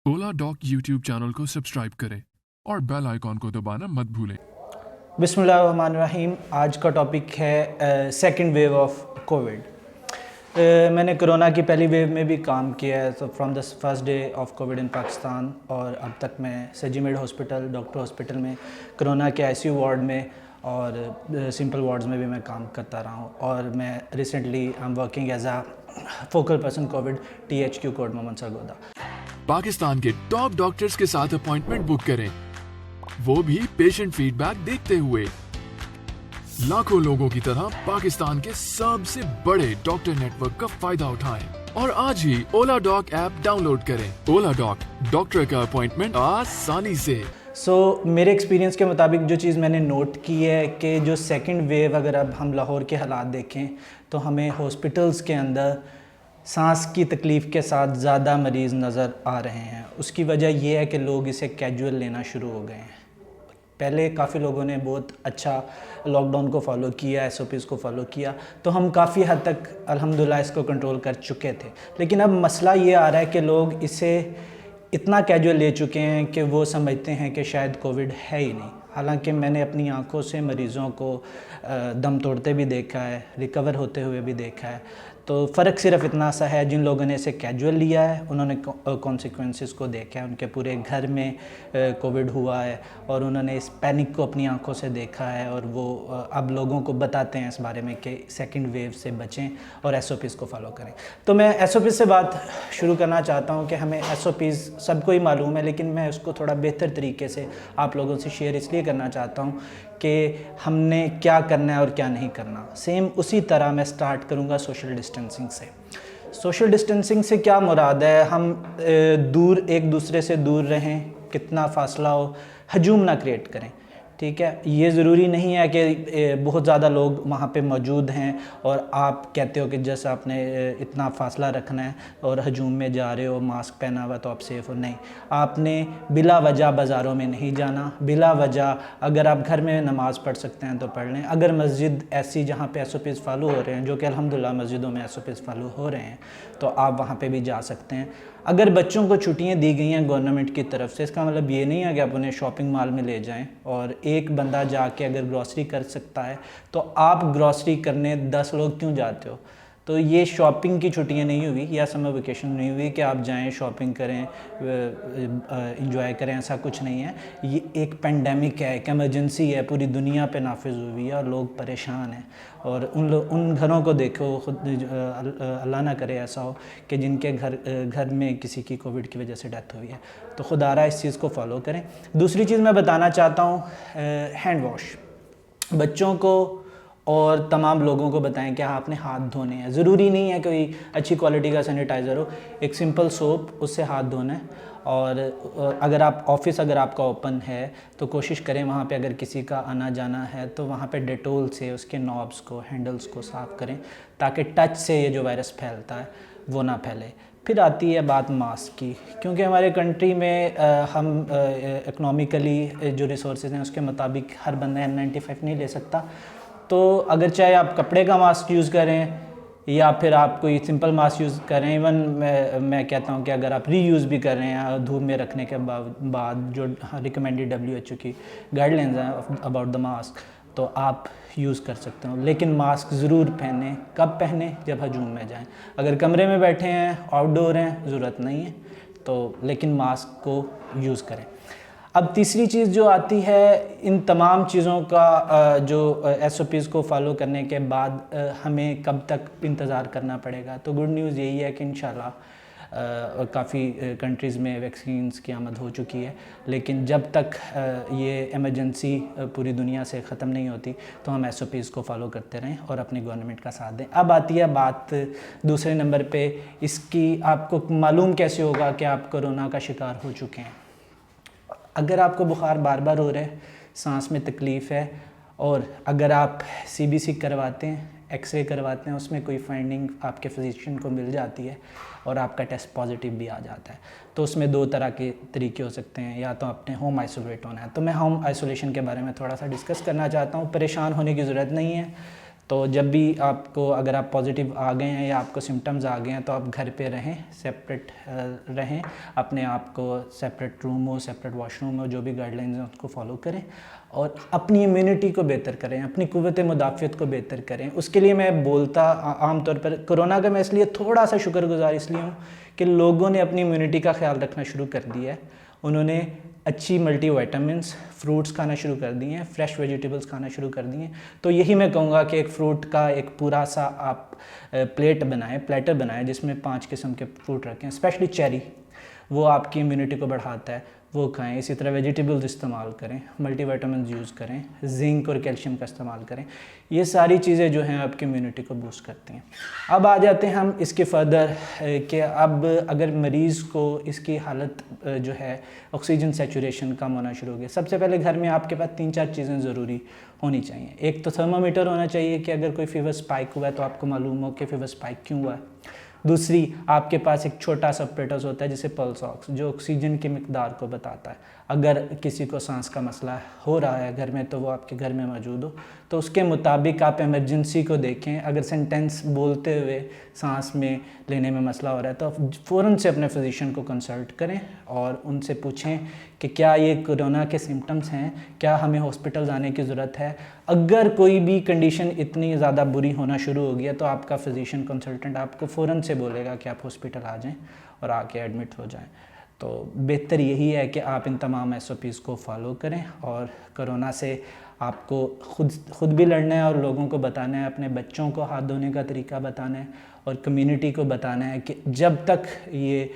ओला dock YouTube channel को subscribe करें और बेल आइकॉन को दबाना मत भूलें। बिस्मिल्लाहिर्रहमानिर्रहीम। आज का टॉपिक है सेकंड वेव ऑफ कोविड। मैंने कोरोना की पहली वेव में भी काम किया है, तो from the first day of COVID in Pakistan, और अब तक मैं सजीमेड हॉस्पिटल, डॉक्टर हॉस्पिटल में, कोरोना के आईसीयू वार्ड में और सिंपल वार्ड्स में भी मैं काम करता रहा हूँ। और मैं recently I am working as a focal person covid THQ Kot Mohammad Sargodha. Pakistan के टॉप डॉक्टर्स के साथ अपॉइंटमेंट बुक करें, वो भी पेशेंट फीडबैक देखते हुए। लाखों लोगों की तरह पाकिस्तान के सबसे बड़े डॉक्टर नेटवर्क का फायदा उठाएं और आज ही ओला डॉक ऐप डाउनलोड करें। ओला डॉक, डॉक्टर का अपॉइंटमेंट आसानी से। मेरे एक्सपीरियंस के मुताबिक जो चीज़ मैंने नोट की है कि जो सेकंड वेव, अगर अब हम लाहौर के हालात देखें तो हमें हॉस्पिटल्स के अंदर सांस की तकलीफ़ के साथ ज़्यादा मरीज़ नज़र आ रहे हैं। उसकी वजह यह है कि लोग इसे कैजुअल लेना शुरू हो गए हैं। पहले काफ़ी लोगों ने बहुत अच्छा लॉकडाउन को फॉलो किया, SOPs को फॉलो किया, तो हम काफ़ी हद तक अल्हम्दुलिल्लाह इसको कंट्रोल कर चुके थे। लेकिन अब मसला ये आ रहा है कि लोग इसे इतना कैजुअल ले चुके हैं कि वो समझते हैं कि शायद कोविड है ही नहीं। हालांकि मैंने अपनी आंखों से मरीज़ों को दम तोड़ते भी देखा है, रिकवर होते हुए भी देखा है। तो फ़र्क सिर्फ इतना सा है, जिन लोगों ने इसे कैजुअल लिया है उन्होंने कॉन्सिक्वेंसेस को देखा है, उनके पूरे घर में कोविड हुआ है और उन्होंने इस पैनिक को अपनी आंखों से देखा है, और वो अब लोगों को बताते हैं इस बारे में कि सेकंड वेव से बचें और SOPs को फॉलो करें। तो मैं SOPs से बात शुरू करना चाहता हूं कि हमें SOPs सबको ही मालूम है, लेकिन मैं उसको थोड़ा बेहतर तरीके से आप लोगों से शेयर इसलिए करना चाहता हूं कि हमने क्या करना है और क्या नहीं करना। सेम उसी तरह मैं स्टार्ट करूंगा सोशल डिस्टेंसिंग से। सोशल डिस्टेंसिंग से क्या मुराद है? हम दूर, एक दूसरे से दूर रहें, कितना फ़ासला हो, हजूम ना क्रिएट करें। ठीक है, ये ज़रूरी नहीं है कि बहुत ज़्यादा लोग वहाँ पे मौजूद हैं और आप कहते हो कि जैसे आपने इतना फ़ासला रखना है और हजूम में जा रहे हो, मास्क पहना हुआ तो आप सेफ़ हो। नहीं, आपने बिला वजह बाज़ारों में नहीं जाना। बिला वजह अगर आप घर में नमाज़ पढ़ सकते हैं तो पढ़ लें। अगर मस्जिद ऐसी जहाँ पे SOPs फॉलो हो रहे हैं, जो कि अल्हम्दुलिल्लाह मस्जिदों में SOPs फॉलो हो रहे हैं, तो आप वहाँ पे भी जा सकते हैं। अगर बच्चों को छुट्टियाँ दी गई हैं गवर्नमेंट की तरफ से, इसका मतलब ये नहीं है कि आप उन्हें शॉपिंग मॉल में ले जाएं, और एक बंदा जाके अगर ग्रॉसरी कर सकता है तो आप ग्रॉसरी करने 10 लोग क्यों जाते हो? तो ये शॉपिंग की छुट्टियां नहीं हुई या समर वेकेशन नहीं हुई कि आप जाएं, शॉपिंग करें, इंजॉय करें, ऐसा कुछ नहीं है। ये एक पेंडेमिक है, एक इमरजेंसी है, पूरी दुनिया पे नाफिज हुई है और लोग परेशान हैं। और उन घरों को देखो, खुद अल्लाह ना करे ऐसा हो कि जिनके घर में किसी की कोविड की वजह से डेथ हुई है। तो खुदारा इस चीज़ को फॉलो करें। दूसरी चीज़ मैं बताना चाहता हूँ, हैंड वॉश। बच्चों को और तमाम लोगों को बताएं कि आपने हाथ धोने हैं। ज़रूरी नहीं है कोई अच्छी क्वालिटी का सैनिटाइज़र हो, एक सिंपल सोप, उससे हाथ धोना है। और अगर आप ऑफिस, अगर आपका ओपन है तो कोशिश करें वहाँ पे अगर किसी का आना जाना है तो वहाँ पे डेटोल से उसके नॉब्स को, हैंडल्स को साफ़ करें, ताकि टच से ये जो वायरस फैलता है वो ना फैले। फिर आती है बात मास्क की, क्योंकि हमारे कंट्री में हम इकनॉमिकली जो रिसोर्सेज हैं उसके मुताबिक हर बंदा N95 नहीं ले सकता। तो अगर चाहे आप कपड़े का मास्क यूज़ करें या फिर आप कोई सिंपल मास्क यूज़ करें, इवन मैं कहता हूं कि अगर आप रीयूज़ भी कर रहे हैं धूप में रखने के बाद जो रिकमेंडेड WHO की गाइडलाइंस हैं अबाउट द मास्क, तो आप यूज़ कर सकते हो। लेकिन मास्क ज़रूर पहने। कब पहने? जब हजूम में जाएं। अगर कमरे में बैठे हैं, आउटडोर हैं, ज़रूरत नहीं है तो, लेकिन मास्क को यूज़ करें। अब तीसरी चीज़ जो आती है, इन तमाम चीज़ों का जो SOPs को फॉलो करने के बाद हमें कब तक इंतज़ार करना पड़ेगा? तो गुड न्यूज़ यही है कि इंशाल्लाह काफ़ी कंट्रीज़ में वैक्सीन्स की आमद हो चुकी है। लेकिन जब तक ये इमरजेंसी पूरी दुनिया से ख़त्म नहीं होती तो हम SOPs को फॉलो करते रहें और अपनी गवर्नमेंट का साथ दें। अब आती है बात दूसरे नंबर पे, इसकी आपको मालूम कैसे होगा कि आप कोरोना का शिकार हो चुके हैं? अगर आपको बुखार बार बार हो रहा है, सांस में तकलीफ़ है, और अगर आप CBC करवाते हैं, एक्सरे करवाते हैं, उसमें कोई फाइंडिंग आपके फिजिशियन को मिल जाती है और आपका टेस्ट पॉजिटिव भी आ जाता है, तो उसमें 2 तरह के तरीके हो सकते हैं। या तो आपने होम आइसोलेट होना है। तो मैं होम आइसोलेशन के बारे में थोड़ा सा डिस्कस करना चाहता हूँ। परेशान होने की ज़रूरत नहीं है। तो जब भी आपको, अगर आप पॉजिटिव आ गए हैं या आपको सिम्टम्स आ गए हैं, तो आप घर पे रहें, सेपरेट रहें, अपने आप को सेपरेट रूम हो, सेपरेट वॉशरूम हो, जो भी गाइडलाइंस हैं उसको फॉलो करें और अपनी इम्यूनिटी को बेहतर करें, अपनी कुव्वत मुदाफ़ियत को बेहतर करें। उसके लिए मैं बोलता आम तौर पर कोरोना का मैं इसलिए थोड़ा सा शुक्रगुजार इसलिए हूँ कि लोगों ने अपनी इम्यूनिटी का ख्याल रखना शुरू कर दिया है। उन्होंने अच्छी मल्टीविटामिन्स, फ्रूट्स खाना शुरू कर दिए हैं, फ्रेश वेजिटेबल्स खाना शुरू कर दिए हैं। तो यही मैं कहूँगा कि एक फ़्रूट का एक पूरा सा आप प्लेटर बनाएं जिसमें 5 किस्म के फ्रूट रखें, स्पेशली चेरी, वो आपकी इम्यूनिटी को बढ़ाता है, वो खाएं। इसी तरह वेजिटेबल्स इस्तेमाल करें, मल्टीविटामिन्स यूज़ करें, जिंक और कैल्शियम का इस्तेमाल करें। ये सारी चीज़ें जो हैं आपकी इम्यूनिटी को बूस्ट करती हैं। अब आ जाते हैं हम इसके फर्दर कि अब अगर मरीज़ को इसकी हालत जो है ऑक्सीजन सैचुरेशन कम होना शुरू हो गया, सबसे पहले घर में आपके पास 3-4 चीज़ें ज़रूरी होनी चाहिए। एक तो थर्मामीटर होना चाहिए कि अगर कोई फीवर स्पाइक हुआ है तो आपको मालूम हो कि फीवर स्पाइक क्यों हुआ है। दूसरी, आपके पास एक छोटा सा ऑपरेटर्स होता है जिसे पल्स ऑक्स, जो ऑक्सीजन की मिकदार को बताता है। अगर किसी को सांस का मसला हो रहा है घर में तो वो आपके घर में मौजूद हो, तो उसके मुताबिक आप इमरजेंसी को देखें। अगर सेंटेंस बोलते हुए सांस में लेने में मसला हो रहा है तो फ़ौरन से अपने फिजिशियन को कंसल्ट करें और उनसे पूछें कि क्या ये कोरोना के सिम्टम्स हैं, क्या हमें हॉस्पिटल जाने की ज़रूरत है। अगर कोई भी कंडीशन इतनी ज़्यादा बुरी होना शुरू हो गया तो आपका फिजिशियन कंसल्टेंट आपको फ़ौरन से बोलेगा कि आप हॉस्पिटल आ जाएं और आके एडमिट हो जाएं। तो बेहतर यही है कि आप इन तमाम SOPs को फॉलो करें और कोरोना से आपको खुद भी लड़ना है और लोगों को बताना है, अपने बच्चों को हाथ धोने का तरीका बताना है और कम्युनिटी को बताना है कि जब तक ये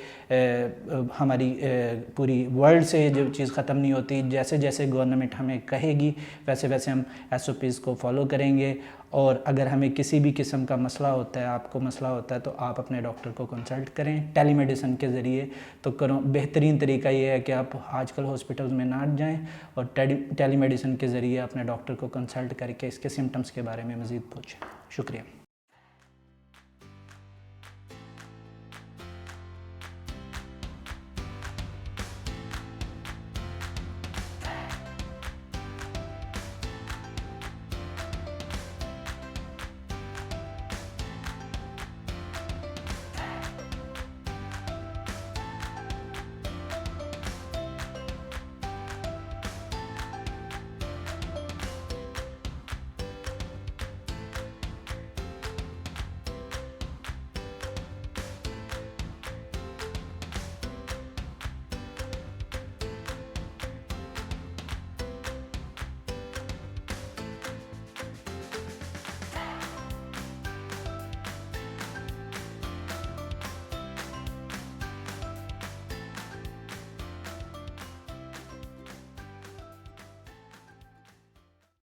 हमारी पूरी वर्ल्ड से जो चीज़ ख़त्म नहीं होती, जैसे जैसे गवर्नमेंट हमें कहेगी वैसे वैसे हम SOPs को फॉलो करेंगे। और अगर हमें किसी भी किस्म का मसला होता है, आपको मसला होता है, तो आप अपने डॉक्टर को कंसल्ट करें टेलीमेडिसिन के ज़रिए। तो बेहतरीन तरीका ये है कि आप आजकल हॉस्पिटल्स में ना जाएं और टेलीमेडिसिन के ज़रिए अपने डॉक्टर को कंसल्ट करके इसके सिम्टम्स के बारे में मज़ीद पूछें। शुक्रिया।